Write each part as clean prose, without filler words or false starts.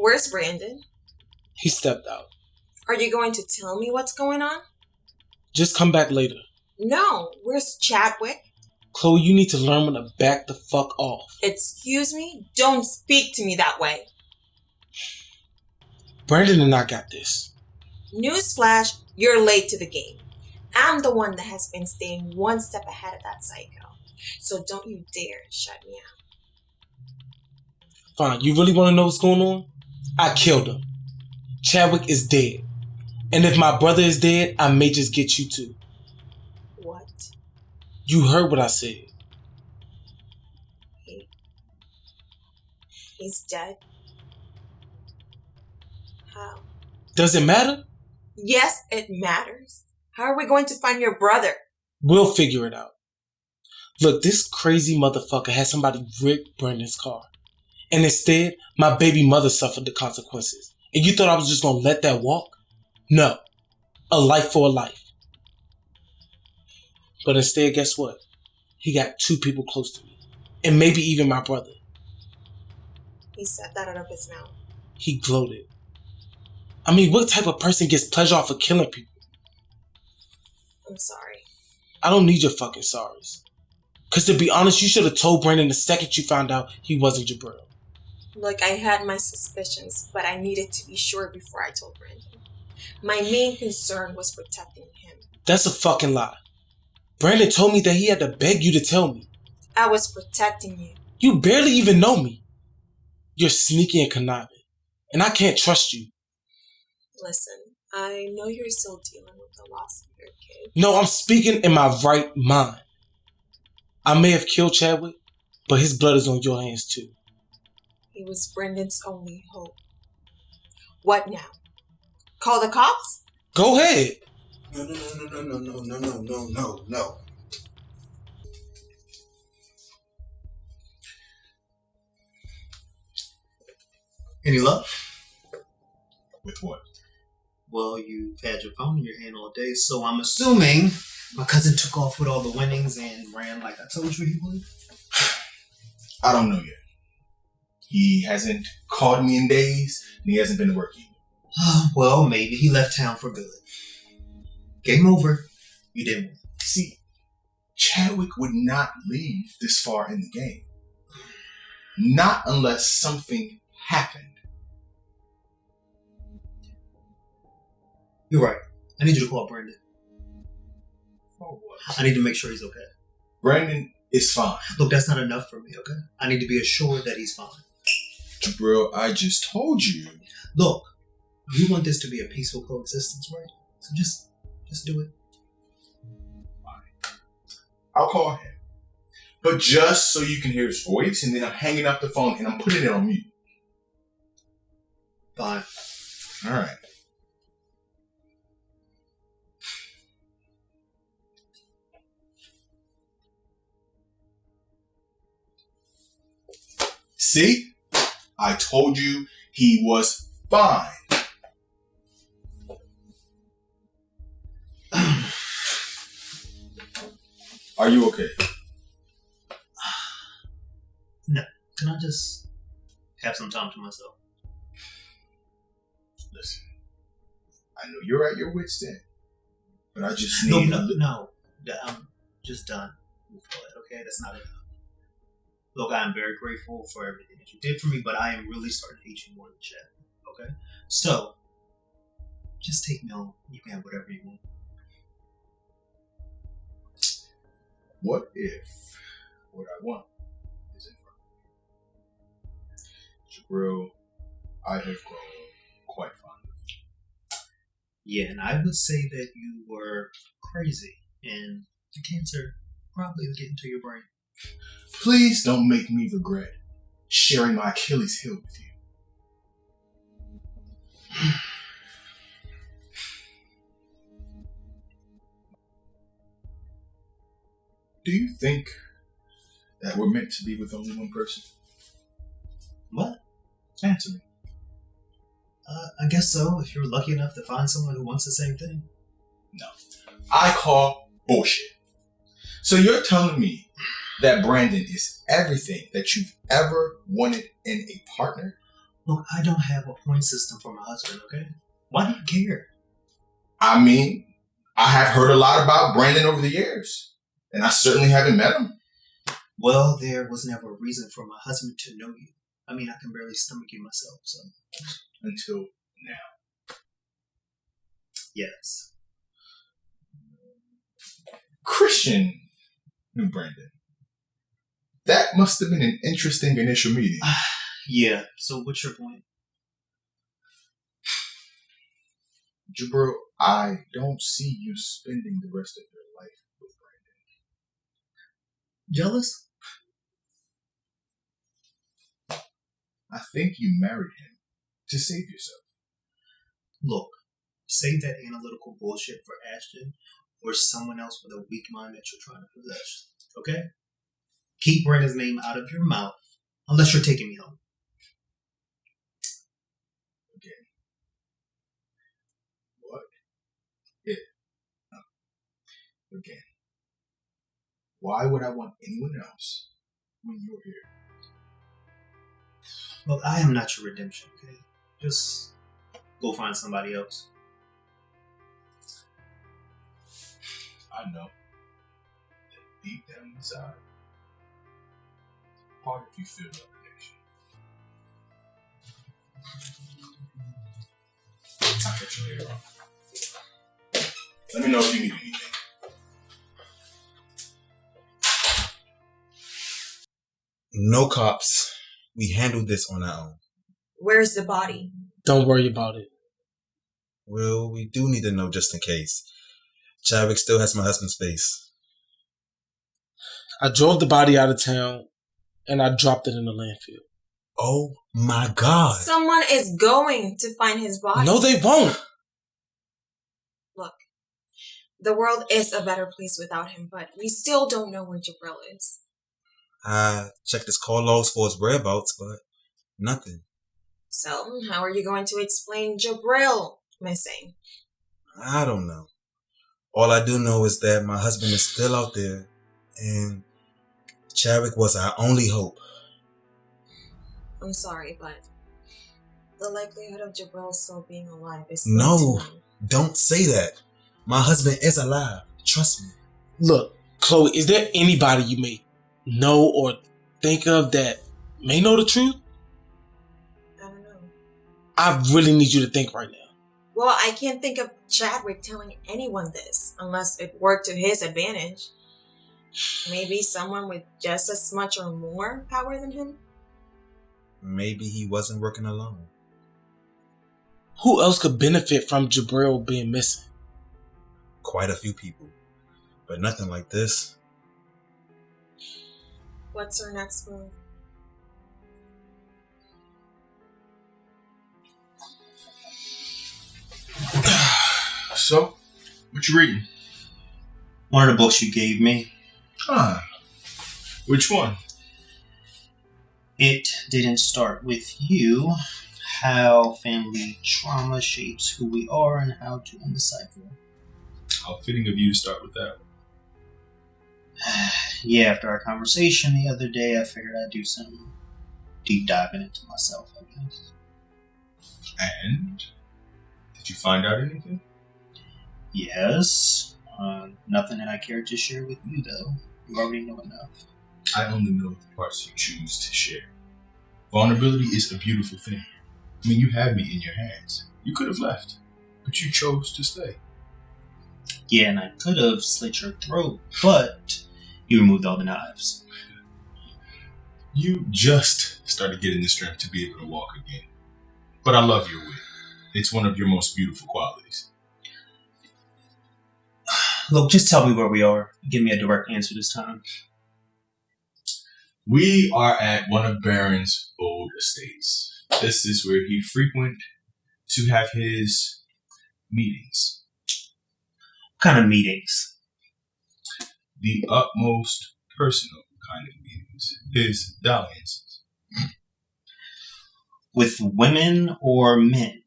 Where's Brandon? He stepped out. Are you going to tell me what's going on? Just come back later. No, where's Chadwick? Chloe, you need to learn when to back the fuck off. Excuse me? Don't speak to me that way. Brandon and I got this. Newsflash, you're late to the game. I'm the one that has been staying one step ahead of that psycho. So don't you dare shut me out. Fine, you really want to know what's going on? I killed him. Chadwick is dead. And if my brother is dead, I may just get you too. What? You heard what I said. He's dead. How? Does it matter? Yes, it matters. How are we going to find your brother? We'll figure it out. Look, this crazy motherfucker had somebody wreck Brandon's car. And instead, my baby mother suffered the consequences. And you thought I was just going to let that walk? No. A life for a life. But instead, guess what? He got 2 people close to me. And maybe even my brother. He said that out of his mouth. He gloated. I mean, what type of person gets pleasure off of killing people? I'm sorry. I don't need your fucking sorries. Because to be honest, you should have told Brandon the second you found out he wasn't Jabril. Look, I had my suspicions, but I needed to be sure before I told Brandon. My main concern was protecting him. That's a fucking lie. Brandon told me that he had to beg you to tell me. I was protecting you. You barely even know me. You're sneaky and conniving. And I can't trust you. Listen, I know you're still dealing with the loss of your kid. No, I'm speaking in my right mind. I may have killed Chadwick, but his blood is on your hands too. He was Brandon's only hope. What now? Call the cops? Go ahead. No. Any luck? With what? Well, you've had your phone in your hand all day, so I'm assuming my cousin took off with all the winnings and ran like I told you he would. I don't know yet. He hasn't called me in days, and he hasn't been to work either. Well, maybe he left town for good. Game over. You didn't win. See, Chadwick would not leave this far in the game. Not unless something happened. You're right. I need you to call Brandon. For what? I need to make sure he's okay. Brandon is fine. Look, that's not enough for me, okay? I need to be assured that he's fine. Jabril, I just told you. Look, you want this to be a peaceful coexistence, right? So just do it. Fine. I'll call him. But just so you can hear his voice, and then I'm hanging up the phone and I'm putting it on mute. Fine. All right. See? I told you he was fine. Are you okay? No. Can I just have some time to myself? Listen, I know you're at your wit's end, but I just need No. I'm just done with all that, okay? That's not enough. Look, I am very grateful for everything that you did for me, but I am really starting to hate you more than Chad. Okay? So, just take me home. You can have whatever you want. What if what I want is in front of me? Jabril, I have grown quite fond of you. Yeah, and I would say that you were crazy, and the cancer probably was getting to your brain. Please don't make me regret sharing my Achilles heel with you. Do you think that we're meant to be with only one person? What? Answer me. I guess so, if you're lucky enough to find someone who wants the same thing. No. I call bullshit. So you're telling me that Brandon is everything that you've ever wanted in a partner, Look, I don't have a point system for my husband, okay? Why do you care? I mean, I have heard a lot about Brandon over the years, and I certainly haven't met him. Well, there was never a reason for my husband to know you. I mean, I can barely stomach you myself, so. Until now. Yes. Christian and Brandon. That must have been an interesting initial meeting. Yeah, so what's your point? Jabril, I don't see you spending the rest of your life with Brandon. Jealous? I think you married him to save yourself. Look, save that analytical bullshit for Ashton or someone else with a weak mind that you're trying to possess. Okay? Keep Brandon's name out of your mouth unless you're taking me home. Okay. What? It. Again. Why would I want anyone else when you're here? Look, I am not your redemption, okay? Just go find somebody else. I know that deep down inside, part of you feel no connection. I'll catch you later on. Let me know if you need anything. No cops. We handled this on our own. Where's the body? Don't worry about it. Well, we do need to know just in case. Chadwick still has my husband's face. I drove the body out of town and I dropped it in the landfill. Oh my God. Someone is going to find his body. No, they won't. Look, the world is a better place without him, but we still don't know where Jarell is. I checked his call logs for his whereabouts, but nothing. So, how are you going to explain Jarell missing? I don't know. All I do know is that my husband is still out there, and Chadwick was our only hope. I'm sorry, but the likelihood of Jarell still being alive is No, slim to none. don't say that. My husband is alive. Trust me. Look, Chloe, is there anybody you may know or think of that may know the truth? I don't know. I really need you to think right now. Well, I can't think of Chadwick telling anyone this unless it worked to his advantage. Maybe someone with just as much or more power than him? Maybe he wasn't working alone. Who else could benefit from Jabril being missing? Quite a few people, but nothing like this. What's our next move? So, what you reading? One of the books you gave me. Which one? It Didn't Start With You. How family trauma shapes who we are and how to end the cycle. How fitting of you to start with that. Yeah, after our conversation the other day, I figured I'd do some deep diving into myself, I guess. And? Did you find out anything? Yes. Nothing that I care to share with you, though. You already know enough. I only know the parts you choose to share. Vulnerability is a beautiful thing. I mean, you had me in your hands. You could have left, but you chose to stay. Yeah, and I could have slit your throat, but you removed all the knives. You just started getting the strength to be able to walk again. But I love your wit. It's one of your most beautiful qualities. Look, just tell me where we are. Give me a direct answer this time. We are at one of Barron's old estates. This is where he frequent to have his meetings. What kind of meetings? The utmost personal kind of meetings. His dalliances. With women or men?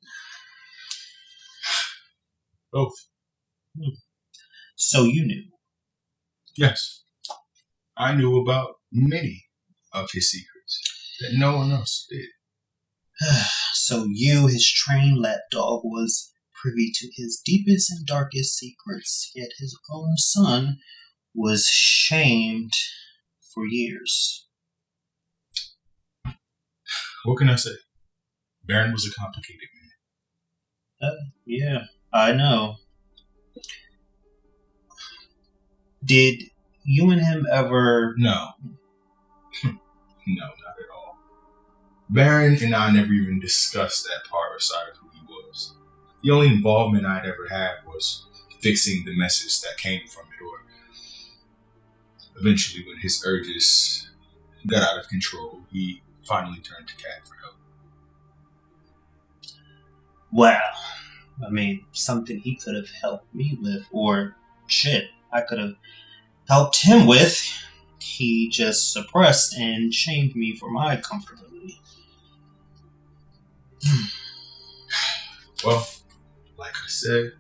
Both. So you knew. Yes. I knew about many of his secrets that no one else did. So you, his trained lapdog, was privy to his deepest and darkest secrets, yet his own son was shamed for years. What can I say? Barron was a complicated man. Yeah, I know. Did you and him ever... No. No, not at all. Barron and I never even discussed that part or side of who he was. The only involvement I'd ever had was fixing the messes that came from it, or eventually when his urges got out of control, he finally turned to Cat for help. Well, I mean, something he could have helped me with, or shit, I could have helped him with. He just suppressed and shamed me for my comfortability. Well, like I said,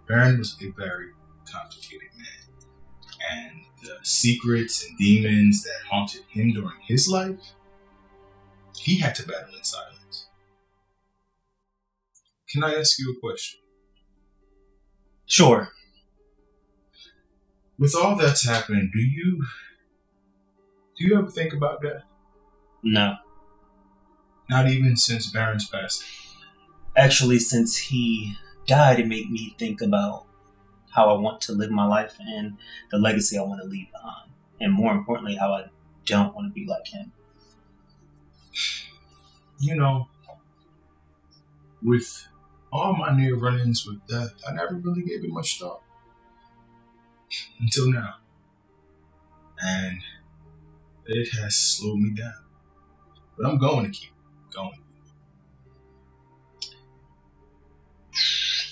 Barron was a very complicated man. And the secrets and demons that haunted him during his life, he had to battle in silence. Can I ask you a question? Sure. With all that's happened, do you ever think about death? No. Not even since Barron's passing? Actually, since he died, it made me think about how I want to live my life and the legacy I want to leave behind. And more importantly, how I don't want to be like him. You know, with all my near run-ins with death, I never really gave it much thought. Until now. And it has slowed me down. But I'm going to keep going.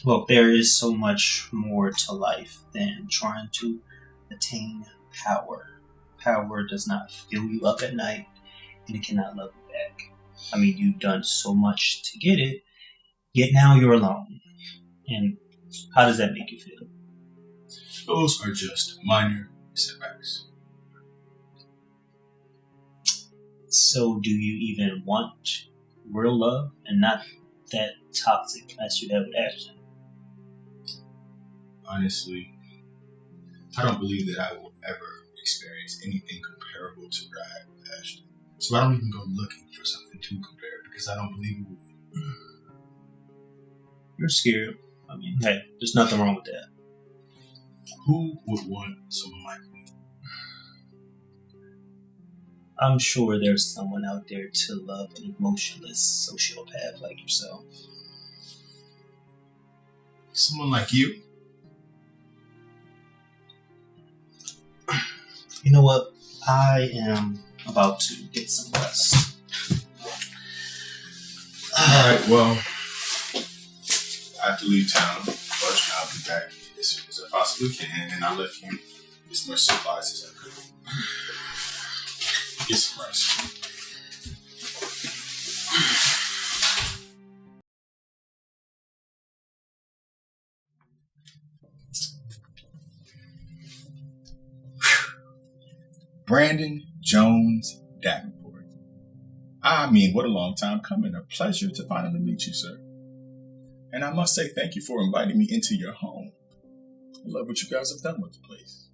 Look, there is so much more to life than trying to attain power. Power does not fill you up at night, and it cannot love you back. I mean, you've done so much to get it, yet now you're alone. And how does that make you feel? Those are just minor setbacks. So do you even want real love and not that toxic as you have with Ashton? Honestly, I don't believe that I will ever experience anything comparable to what I had with Ashton. So I don't even go looking for something to compare because I don't believe it will. You're scared. I mean, hey, there's nothing wrong with that. Who would want someone like me? I'm sure there's someone out there to love an emotionless sociopath like yourself. Someone like you? You know what? I am about to get some rest. Alright, well, I have to leave town, but I'll be back as soon as I possibly can, and I'll let you get as much supplies as I could. Get some rest. Brandon Jones Davenport. I mean, what a long time coming. A pleasure to finally meet you, sir. And I must say thank you for inviting me into your home. I love what you guys have done with the place.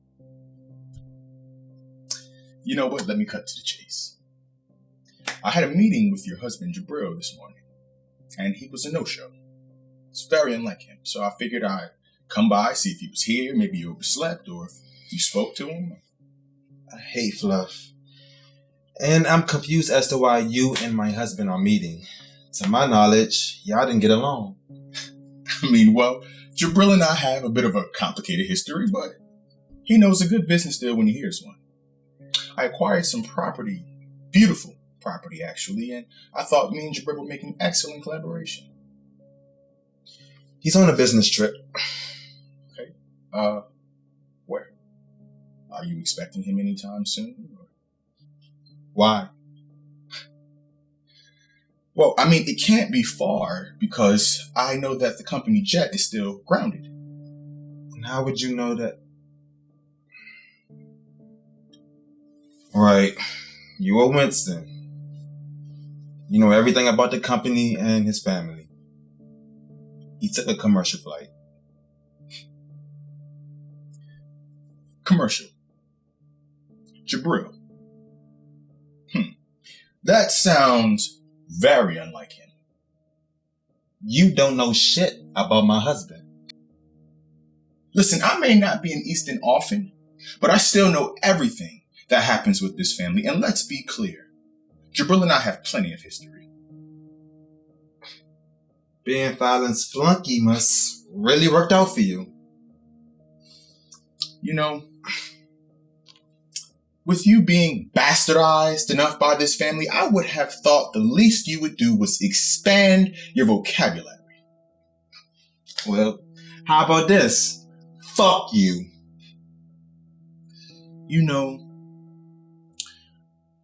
You know what? Let me cut to the chase. I had a meeting with your husband, Jabril, this morning, and he was a no-show. It's very unlike him, so I figured I'd come by, see if he was here, maybe you overslept, or if you spoke to him. I hate fluff. And I'm confused as to why you and my husband are meeting. To my knowledge, y'all didn't get along. I mean, well, Jabril and I have a bit of a complicated history, but he knows a good business deal when he hears one. I acquired some property, beautiful property actually, and I thought me and Jabril would make an excellent collaboration. He's on a business trip. Okay. Where? Are you expecting him anytime soon? Or? Why? Well, I mean, it can't be far because I know that the company jet is still grounded. And how would you know that? Right. You or Winston. You know everything about the company and his family. He took a commercial flight. Commercial. Jabril. That sounds very unlike him. You don't know shit about my husband. Listen, I may not be in Easton often, but I still know everything that happens with this family. And let's be clear, Jabril and I have plenty of history. Being Fallon's flunky must really worked out for you. You know, with you being bastardized enough by this family, I would have thought the least you would do was expand your vocabulary. Well, how about this? Fuck you. You know,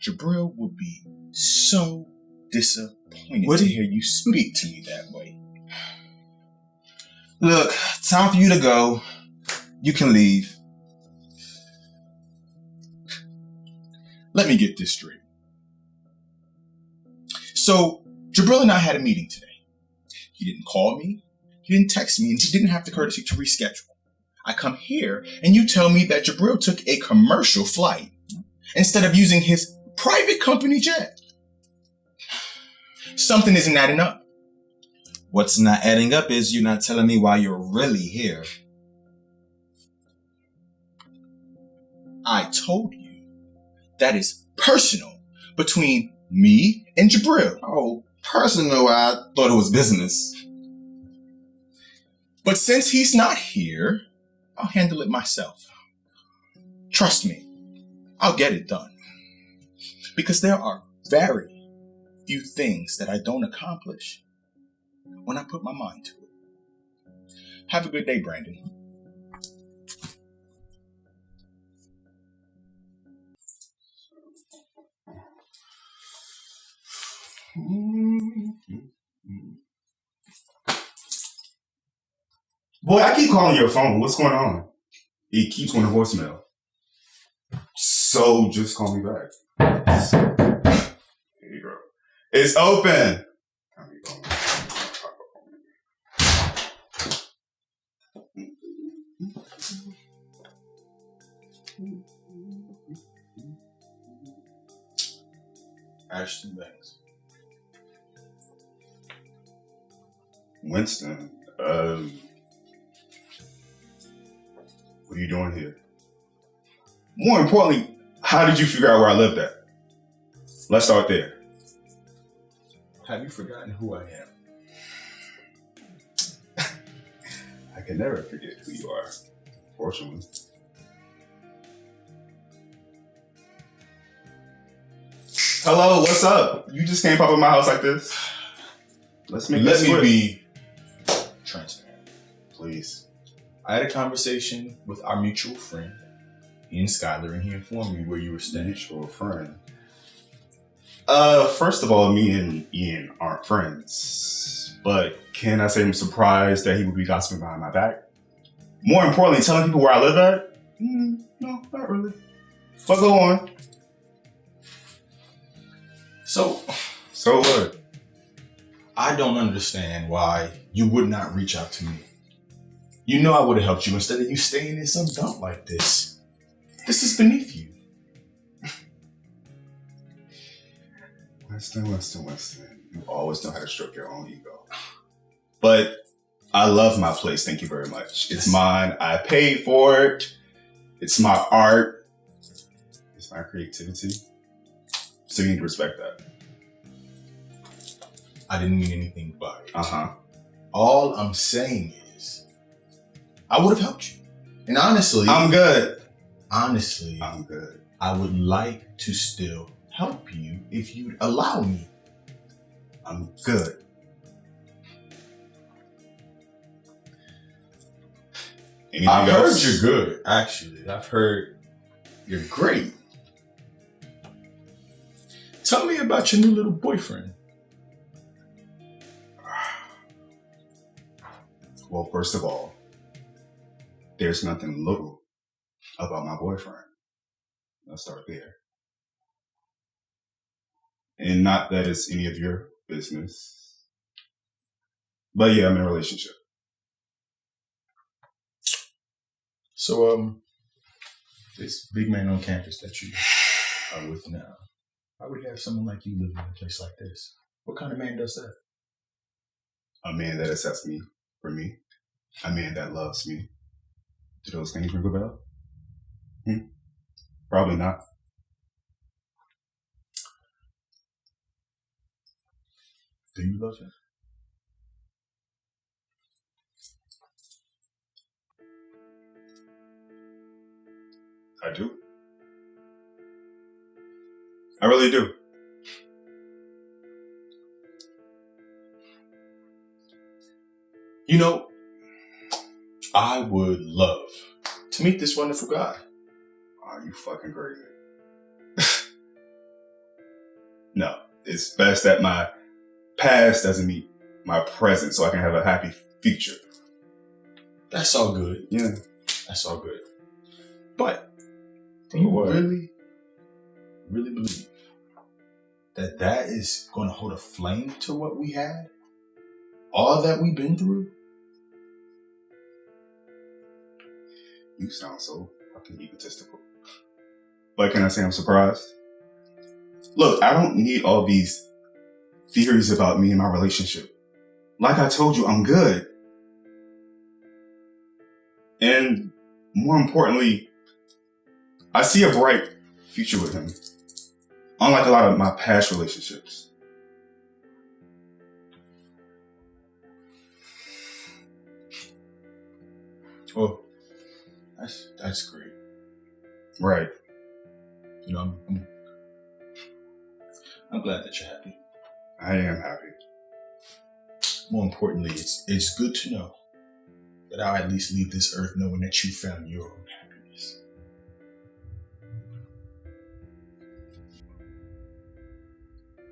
Jabril would be so disappointed to hear you speak to me that way. Look, time for you to go. You can leave. Let me get this straight. So, Jabril and I had a meeting today. He didn't call me, he didn't text me, and he didn't have the courtesy to reschedule. I come here, and you tell me that Jabril took a commercial flight instead of using his private company jet. Something isn't adding up. What's not adding up is you not telling me why you're really here. I told you. That is personal between me and Jabril. Oh, personal, I thought it was business. But since he's not here, I'll handle it myself. Trust me, I'll get it done. Because there are very few things that I don't accomplish when I put my mind to it. Have a good day, Brandon. Boy, I keep calling your phone. What's going on? It keeps on the voicemail. So just call me back. Here you go. It's open. Ashton Banks. Winston, what are you doing here? More importantly, how did you figure out where I lived at? Let's start there. Have you forgotten who I am? I can never forget who you are, fortunately. Hello, what's up? You just can't pop in my house like this. Let me be transparent. Please. I had a conversation with our mutual friend, Ian Schuyler, and he informed me where you were staying. Mutual friend. First of all, me and Ian aren't friends. But can I say I'm surprised that he would be gossiping behind my back? More importantly, telling people where I live at? No, not really. But go on. So what? I don't understand why you would not reach out to me. You know I would have helped you instead of you staying in some dump like this. This is beneath you. Winston. You always know how to stroke your own ego. But I love my place, thank you very much. It's mine. I paid for it. It's my art. It's my creativity. So you need to respect that. I didn't mean anything by it. Uh-huh. All I'm saying is, I would have helped you. And honestly, I'm good. Honestly, I'm good. I would like to still help you if you'd allow me. I'm good. Anything I've else? heard you're good, actually. I've heard you're great. Tell me about your new little boyfriend. Well, first of all, there's nothing little about my boyfriend. Let's start there. And not that it's any of your business. But yeah, I'm in a relationship. So, this big man on campus that you are with now, why would he have someone like you living in a place like this? What kind of man does that? A man that accepts me for me. A man that loves me. Do those things ring a bell? Probably not. Do you love him? I do. I really do. You know, I would love to meet this wonderful guy. Are you fucking crazy? No, it's best that my past doesn't meet my present so I can have a happy future. That's all good. Yeah. That's all good. But do you really believe that that is going to hold a flame to what we had? All that we've been through? You sound so fucking egotistical. But can I say I'm surprised? Look, I don't need all these theories about me and my relationship. Like I told you, I'm good. And more importantly, I see a bright future with him. Unlike a lot of my past relationships. Well, that's great. Right. You know, I'm glad that you're happy. I am happy. More importantly, it's good to know that I'll at least leave this earth knowing that you found your own happiness.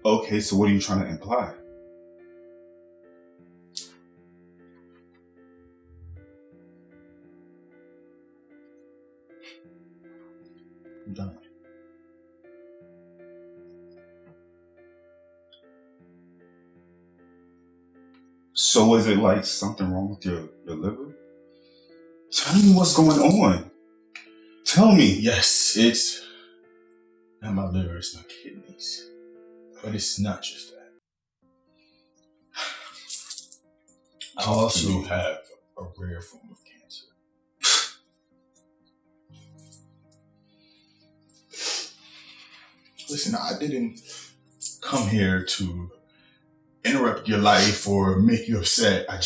Okay, so what are you trying to imply? I'm done. So is it like something wrong with your liver? Tell me what's going on. Tell me. Yes, it's not my liver, it's my kidneys. But it's not just that. I also have a rare form of cancer. Listen, I didn't come here to interrupt your life or make you upset. I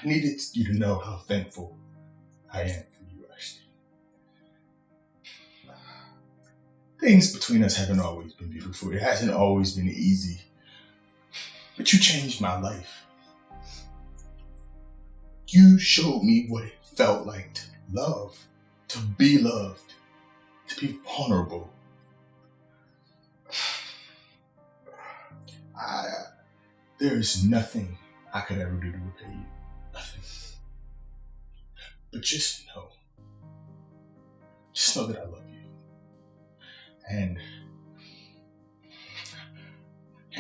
needed you to know how thankful I am for you, Ashton. Things between us haven't always been beautiful. It hasn't always been easy. But you changed my life. You showed me what it felt like to love, to be loved, to be vulnerable. There is nothing I could ever do to repay you. Nothing. But just know that I love you. And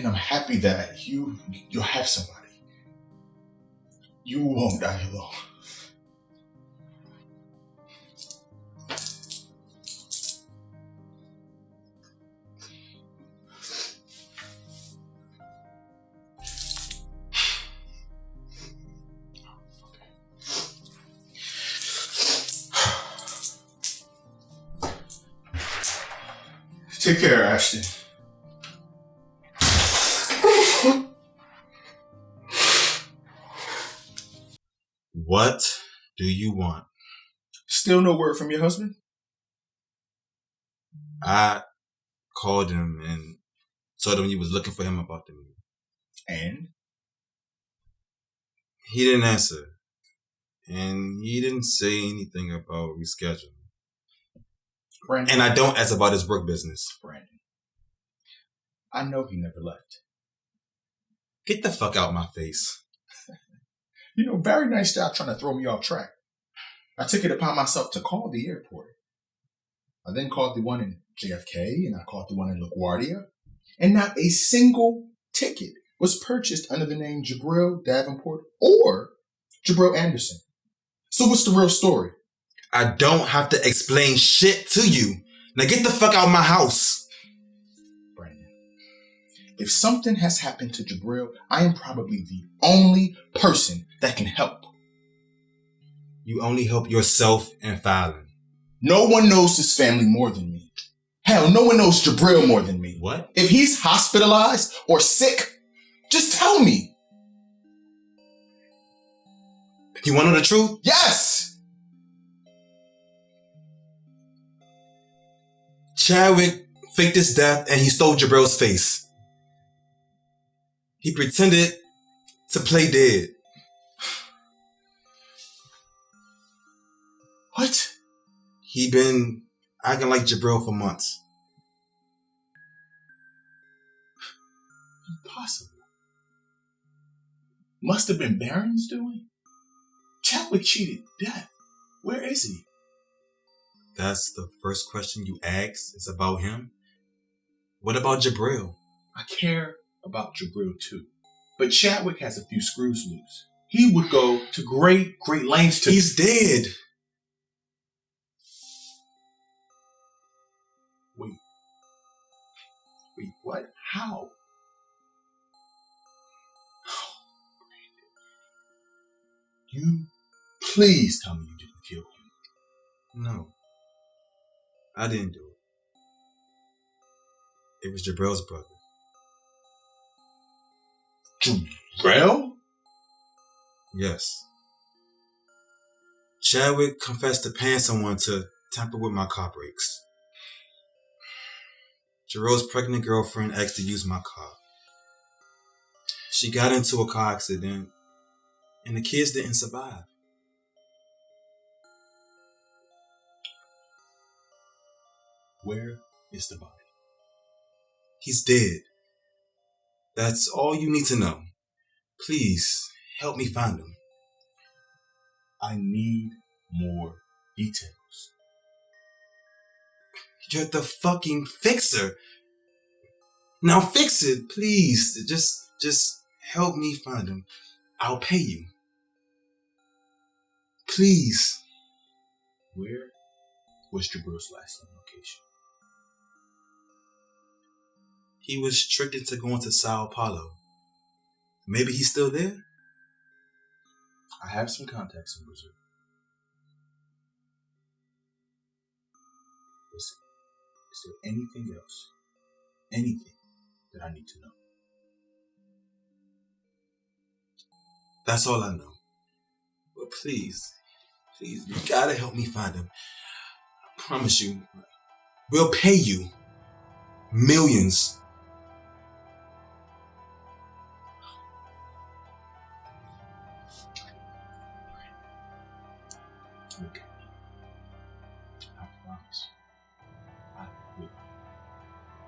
I'm happy that you'll have somebody. You won't die alone. Take care, Ashton. What do you want? Still no word from your husband? I called him and told him you was looking for him about the meeting. And? He didn't answer. And he didn't say anything about rescheduling. Brandon. And I don't ask about his work business. Brandon. I know he never left. Get the fuck out my face. You know, very nice job trying to throw me off track. I took it upon myself to call the airport. I then called the one in JFK, and I caught the one in LaGuardia. And not a single ticket was purchased under the name Jabril Davenport or Jabril Anderson. So what's the real story? I don't have to explain shit to you. Now get the fuck out of my house. Brandon, if something has happened to Jabril, I am probably the only person that can help. You only help yourself and Fallon. No one knows his family more than me. Hell, no one knows Jabril more than me. What? If he's hospitalized or sick, just tell me. You want to know the truth? Yes! Chadwick faked his death and he stole Jabril's face. He pretended to play dead. What? He been acting like Jabril for months. Impossible. Must have been Barron's doing. Chadwick cheated death. Where is he? That's the first question you ask is about him? What about Jabril? I care about Jabril too. But Chadwick has a few screws loose. He would go to great lengths to... He's dead. Wait, what? How? You please tell me you didn't kill him. No. I didn't do it. It was Jabril's brother. Jarell? Yes. Chadwick confessed to paying someone to tamper with my car brakes. Jarell's pregnant girlfriend asked to use my car. She got into a car accident and the kids didn't survive. Where is the body? He's dead. That's all you need to know. Please, help me find him. I need more details. You're the fucking fixer. Now fix it, please. Just help me find him. I'll pay you. Please. Where was Jabril's last known location? He was tricked into going to Sao Paulo. Maybe he's still there? I have some contacts in Brazil. Listen, is there anything else? Anything that I need to know? That's all I know. But please, you gotta help me find him. I promise you, we'll pay you millions. Look at me. I promise. I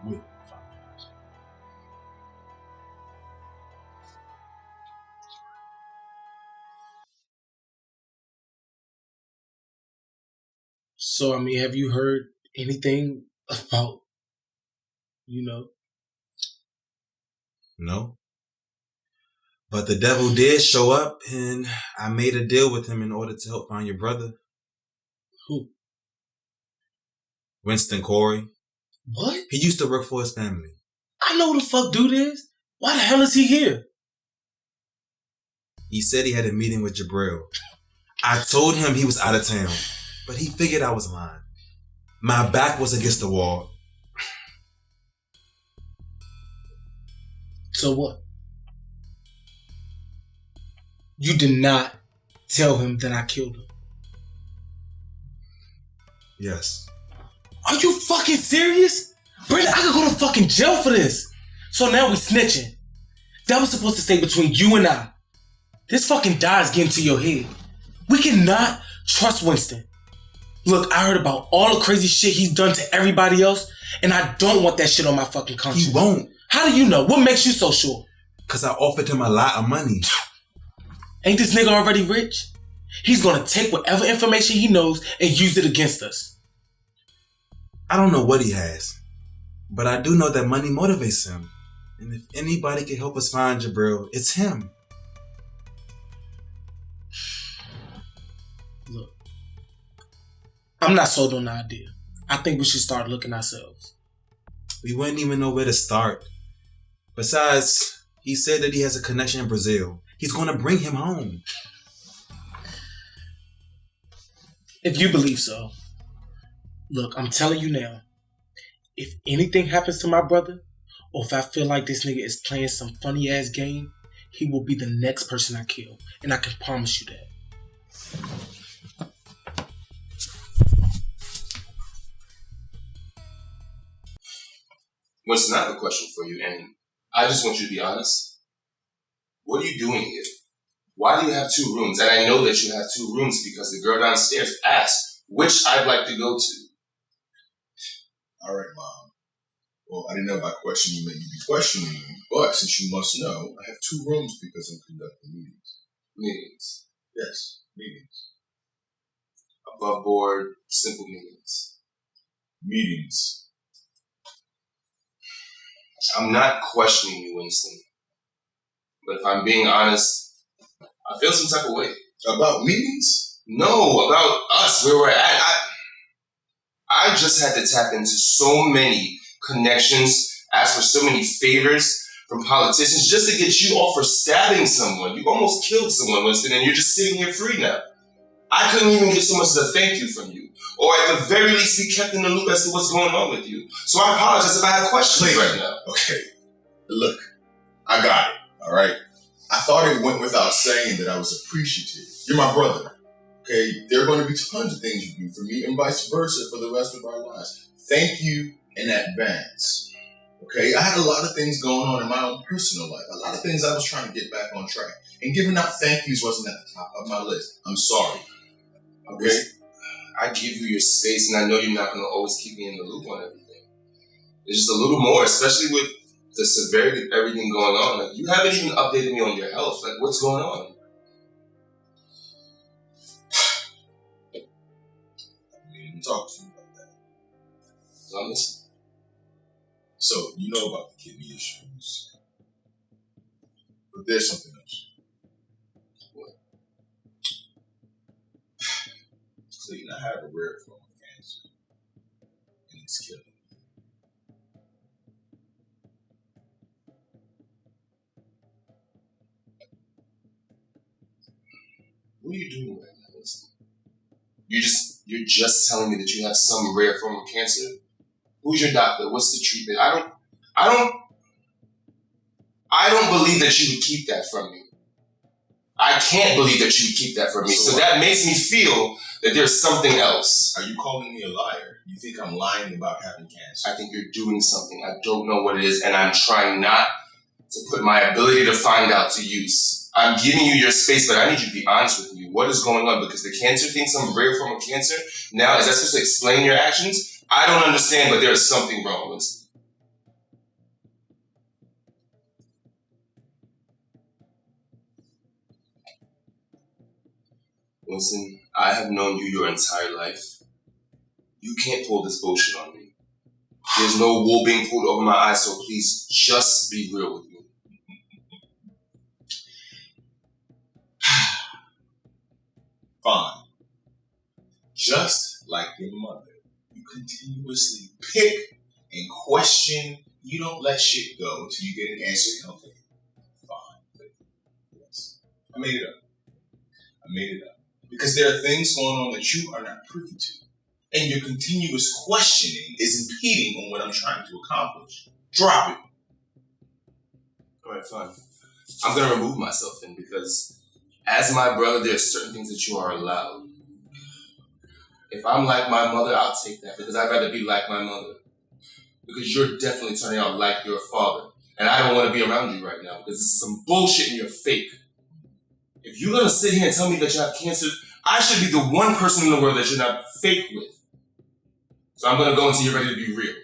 will find out. So, I mean, have you heard anything about, No. But the devil did show up and I made a deal with him in order to help find your brother. Who? Winston Corey. What? He used to work for his family. I know who the fuck dude is. Why the hell is he here? He said he had a meeting with Jabril. I told him he was out of town, but he figured I was lying. My back was against the wall. So what? You did not tell him that I killed him. Yes. Are you fucking serious? Brandon, I could go to fucking jail for this. So now we snitching. That was supposed to stay between you and I. This fucking die is getting to your head. We cannot trust Winston. Look, I heard about all the crazy shit he's done to everybody else, and I don't want that shit on my fucking conscience. He won't. How do you know? What makes you so sure? Because I offered him a lot of money. Ain't this nigga already rich? He's gonna take whatever information he knows and use it against us. I don't know what he has, but I do know that money motivates him. And if anybody can help us find Jabril, it's him. Look, I'm not sold on the idea. I think we should start looking ourselves. We wouldn't even know where to start. Besides, he said that he has a connection in Brazil. He's going to bring him home. If you believe so. Look, I'm telling you now. If anything happens to my brother, or if I feel like this nigga is playing some funny ass game, he will be the next person I kill. And I can promise you that. Winston, I have a question for you, and I just want you to be honest. What are you doing here? Why do you have 2 rooms? And I know that you have 2 rooms because the girl downstairs asked which I'd like to go to. All right, Mom. Well, I didn't know by question you meant you'd be questioning me, but since you must know, I have 2 rooms because I'm conducting meetings. Meetings. Yes, meetings. Above board, simple meetings. Meetings. I'm not questioning you, Winston. But if I'm being honest, I feel some type of way. About meetings? No, about us, where we're at. I just had to tap into so many connections, ask for so many favors from politicians just to get you off for stabbing someone. You almost killed someone, Winston, and you're just sitting here free now. I couldn't even get so much as a thank you from you. Or at the very least be kept in the loop as to what's going on with you. So I apologize if I have questions Clayton, right now. Okay, look, I got it, all right? I thought it went without saying that I was appreciative. You're my brother, okay? There are going to be tons of things you do for me and vice versa for the rest of our lives. Thank you in advance, okay? I had a lot of things going on in my own personal life, a lot of things I was trying to get back on track. And giving out thank yous wasn't at the top of my list. I'm sorry, okay? I give you your space, and I know you're not going to always keep me in the loop on everything. It's just a little more, especially with the severity of everything going on. Like, you haven't even updated me on your health. Like, what's going on? I mean, talk to you about that. So I'm listening. So, you know about the kidney issues. But there's something else. What? Clayton, I have a rare form of cancer. And it's killing me. What are you doing right now, Winston? You're just telling me that you have some rare form of cancer? Who's your doctor? What's the treatment? I don't believe that you would keep that from me. I can't believe that you would keep that from me. So that makes me feel that there's something else. Are you calling me a liar? You think I'm lying about having cancer? I think you're doing something. I don't know what it is, and I'm trying not to put my ability to find out to use. I'm giving you your space, but I need you to be honest with me. What is going on? Because the cancer thing, some rare form of cancer, now, is that supposed to explain your actions? I don't understand, but there is something wrong, Winston. Winston, I have known you your entire life. You can't pull this bullshit on me. There's no wool being pulled over my eyes, so please just be real with me. Fine. Just like your mother, you continuously pick and question. You don't let shit go until you get an answer. Okay, fine. Yes. I made it up. Because there are things going on that you are not privy to. And your continuous questioning is impeding on what I'm trying to accomplish. Drop it. Alright, fine. I'm gonna remove myself then, because as my brother, there are certain things that you are allowed. If I'm like my mother, I'll take that, because I'd rather be like my mother. Because you're definitely turning out like your father. And I don't want to be around you right now, because this is some bullshit and you're fake. If you're gonna sit here and tell me that you have cancer, I should be the one person in the world that you're not fake with. So I'm gonna go until you're ready to be real.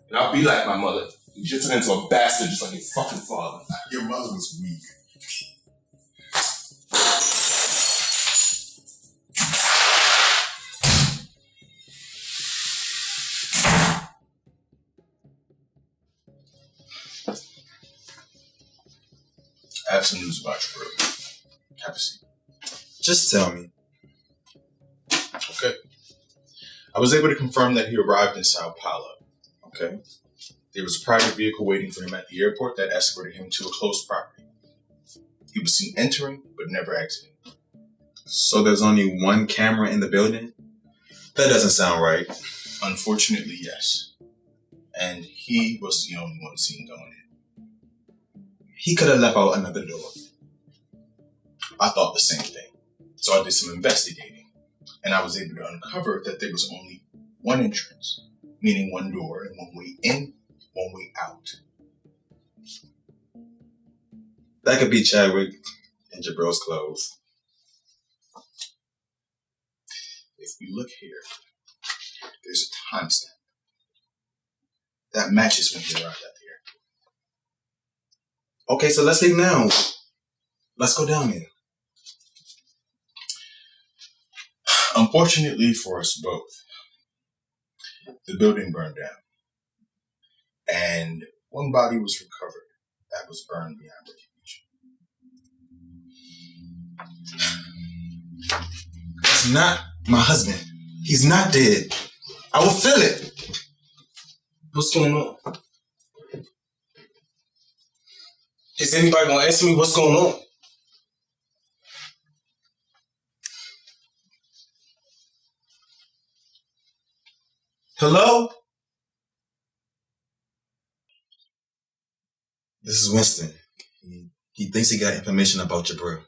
And I'll be like my mother. You should turn into a bastard just like your fucking father. Your mother was weak. I have some news about Jabril. Have a seat. Just tell me. Okay. I was able to confirm that he arrived in Sao Paulo. Okay. There was a private vehicle waiting for him at the airport that escorted him to a closed property. He was seen entering, but never exiting. So there's only one camera in the building? That doesn't sound right. Unfortunately, yes. And he was the only one seen going in. He could have left out another door. I thought the same thing. So I did some investigating. And I was able to uncover that there was only one entrance, meaning one door and one way in, one way out. That could be Chadwick in Jabril's clothes. If we look here, there's a timestamp. That matches when he arrived at the airport. Okay, so let's leave now. Let's go down there. Unfortunately for us both, the building burned down. And one body was recovered that was burned beyond recognition. It's not my husband. He's not dead. I will feel it. What's going on? Is anybody gonna answer me what's going on? Hello? This is Winston. He thinks he got information about Jabril.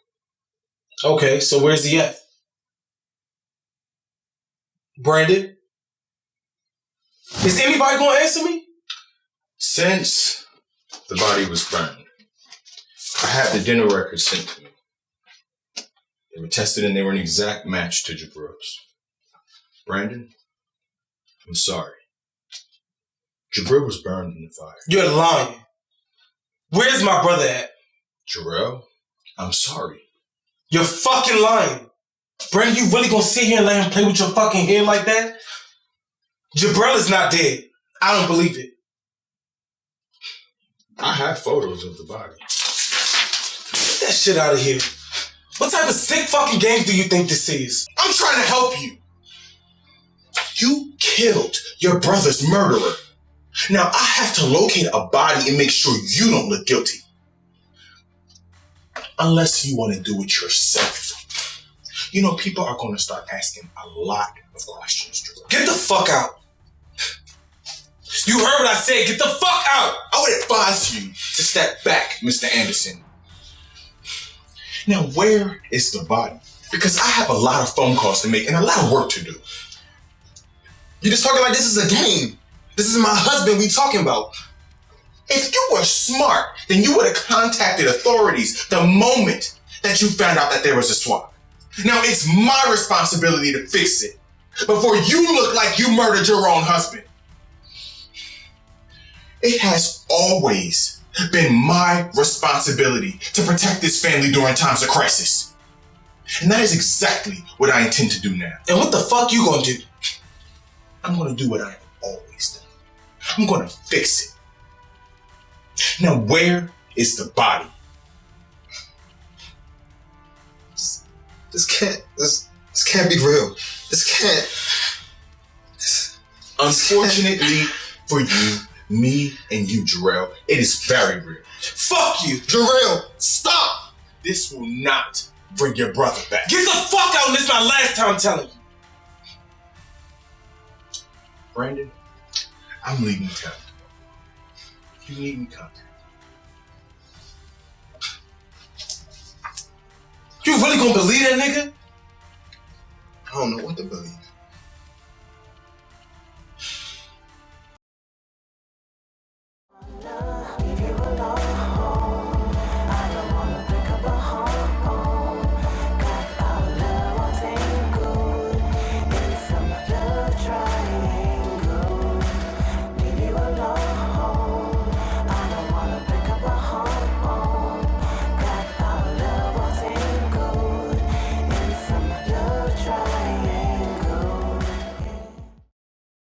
Okay, so where's he at? Brandon? Is anybody gonna answer me? Since the body was burned, I had the dinner records sent to me. They were tested and they were an exact match to Jabril's. Brandon, I'm sorry. Jabril was burned in the fire. You're lying. Where's my brother at? Jarell, I'm sorry. You're fucking lying. Brandon, you really gonna sit here and let him play with your fucking head like that? Jarell is not dead. I don't believe it. I have photos of the body. Get that shit out of here. What type of sick fucking games do you think this is? I'm trying to help you. You killed your brother's murderer. Now I have to locate a body and make sure you don't look guilty. Unless you want to do it yourself. You know, people are going to start asking a lot of questions, Drew. Get the fuck out. You heard what I said. Get the fuck out. I would advise you to step back, Mr. Anderson. Now, where is the body? Because I have a lot of phone calls to make and a lot of work to do. You're just talking like this is a game. This is my husband we talking about. If you were smart, then you would have contacted authorities the moment that you found out that there was a swap. Now, it's my responsibility to fix it before you look like you murdered your own husband. It has always been my responsibility to protect this family during times of crisis. And that is exactly what I intend to do now. And what the fuck you gonna do? I'm gonna do what I have always done. I'm gonna fix it. Now, where is the body? This can't be real. This can't. Unfortunately for you, me and you, Jarell, it is very real. Fuck you. Jarell, stop! This will not bring your brother back. Get the fuck out, and this is my last time telling you. Brandon, I'm leaving town. If you need me, contact. You really gonna believe that nigga? I don't know what to believe.